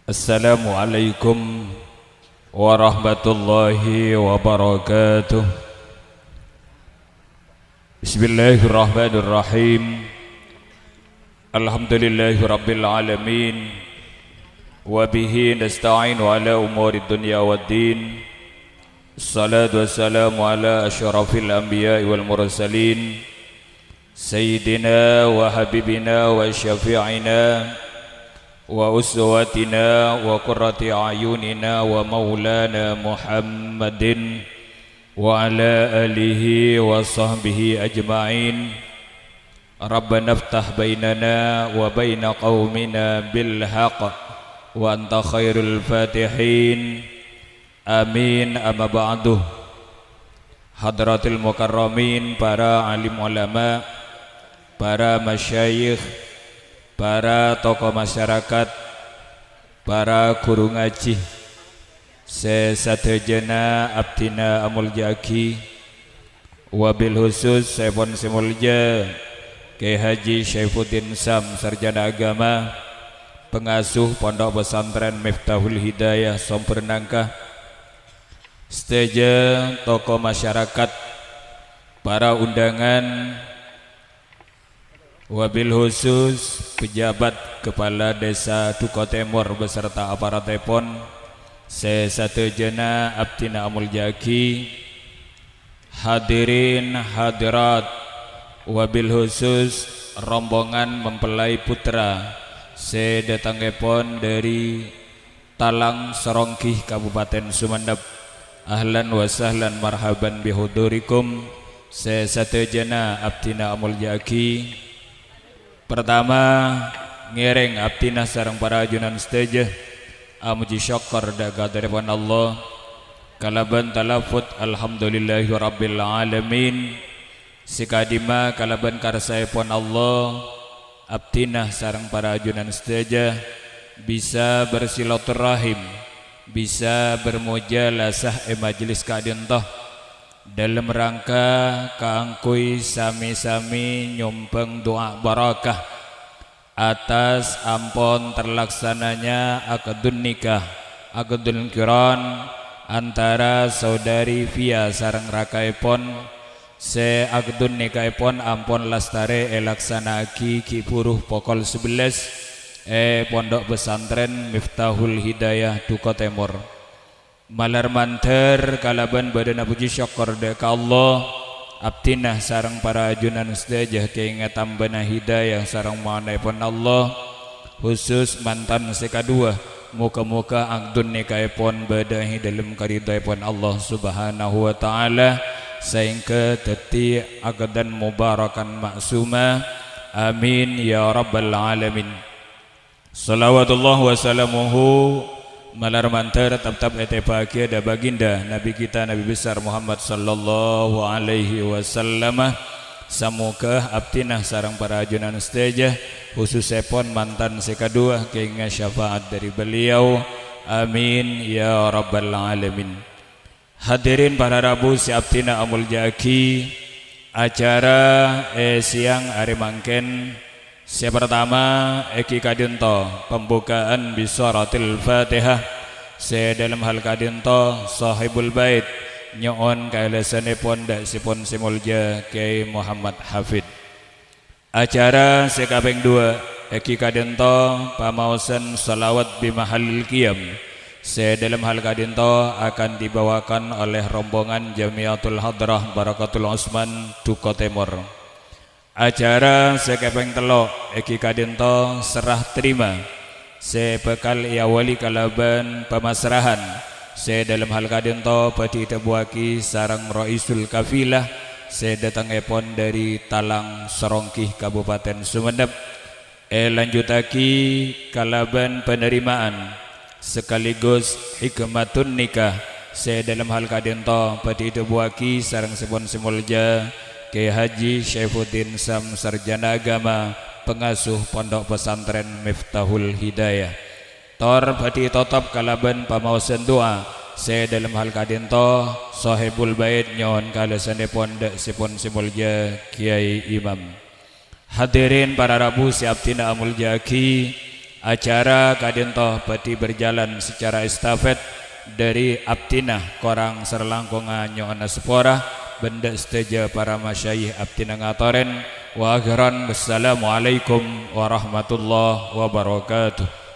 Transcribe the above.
Assalamualaikum warahmatullahi wabarakatuh. Bismillahirrahmanirrahim. Alhamdulillahi rabbil alamin. Wa bihi nasta'inu ala umuri dunya waddin. Assalatu wassalamu ala asyrafil anbiya'i wal mursalin, Sayyidina wa habibina wa syafi'ina wa uswatina wa qurrati a'yunina wa maulana Muhammadin wa ala alihi wa sahbihi ajma'in. Rabbana iftah bainana wa baina qaumina bil haqq wa anta khairul fatihin. Amin. Amma ba'du. Hadratil mukarramin, para alim ulama, para masyayikh, para tokoh masyarakat, para guru ngaji, sesadayana abdina amuljaki, wabil khusus sepon semulja Kyai Haji Syaifuddin Sam, sarjana agama, pengasuh Pondok Pesantren Miftahul Hidayah Sompernangkah, seteja tokoh masyarakat, para undangan, wabil khusus pejabat kepala desa Duko Timur beserta aparat telepon, sesadayana abdina amuljaki, hadirin hadirat, wabil khusus rombongan mempelai putra sedatangipun dari Talang Serongkih Kabupaten Sumeneb. Ahlan wa sahlan marhaban bihudurikum sesadayana abdina amuljaki. Pertama ngiring abdina sareng para ajunan stage amuji syukur daga daripada Allah kalaban talafut alhamdulillahi rabbil alamin. Sikadima kalaban karsaipun Allah abdina sareng para ajunan stage bisa bersilaturahim, bisa bermujalasah majelis kadintoh dalam rangka kaangkui sami-sami nyumpeng doa barakah atas ampun terlaksananya akadun nikah, akadun kiron antara saudari Via sareng rakaipun. Se akadun nikahipun ampun lastare elaksanaki ki puruh pokol 11 Pondok Pesantren Miftahul Hidayah Duko Timur. Malar manter kalaban badan puji syukur deka Allah abdinah sarang para ajunan sedajah keingat tambana hidayah sarang manapun Allah, khusus mantan sekadua muka-muka akdun nikaipun badahi dalam karidhaipun Allah subhanahu wa ta'ala sehingga teti akadan mubarakan maksuma. Amin ya rabbal alamin. Salawatullah wa salamuhu malar mantar tetap bahagia da baginda Nabi kita Nabi besar Muhammad sallallahu alaihi wasallam. Semoga abdinah sarang para ajunan stage khusus sepon mantan sekadua keingat syafaat dari beliau. Amin ya rabbal alamin. Hadirin para Rabu si abdina amuljaki, acara siang hari mangken. Yang pertama Eki Kadinto pembukaan bisaratil Fatihah. Dalam hal Kadinto sahibul bait nyoon kailasanipun dak sipun simulja Kyai Muhammad Hafid. Acara sekaping 2 Eki Kadinto pamaosan salawat bimahalil qiyam. Dalam hal Kadinto akan dibawakan oleh rombongan Jamiatul Hadrah Barakatul Usman Duko Timur. Acara sekepeng telok Eki Kadinto serah terima sebekal iawali kalaban pemasrahan. Dalam hal Kadinto padi tebuaki sarang Raisul Kafilah datangipun dari Talang Serongkih Kabupaten Sumeneb. Lanjutaki kalaban penerimaan sekaligus hikmatun nikah. Dalam hal Kadinto padi tebuaki sarang sepon semulja Kyai Haji Syaifuddin Sam, sarjana agama, pengasuh Pondok Pesantren Miftahul Hidayah. Tor badi totop kalaban pamaosan doa. Dalam hal Kadinto sahibul bait nyon kalasanipun dak sipun simulja Kiai Imam. Hadirin para Rabu si abdina amuljaki, acara kadintoh pati berjalan secara estafet dari Aptinah korang serlangkongan nyona sepora benda seteja para masyayikh Aptinah ngatoren wa akhiran wassalamualaikum warahmatullahi wabarakatuh.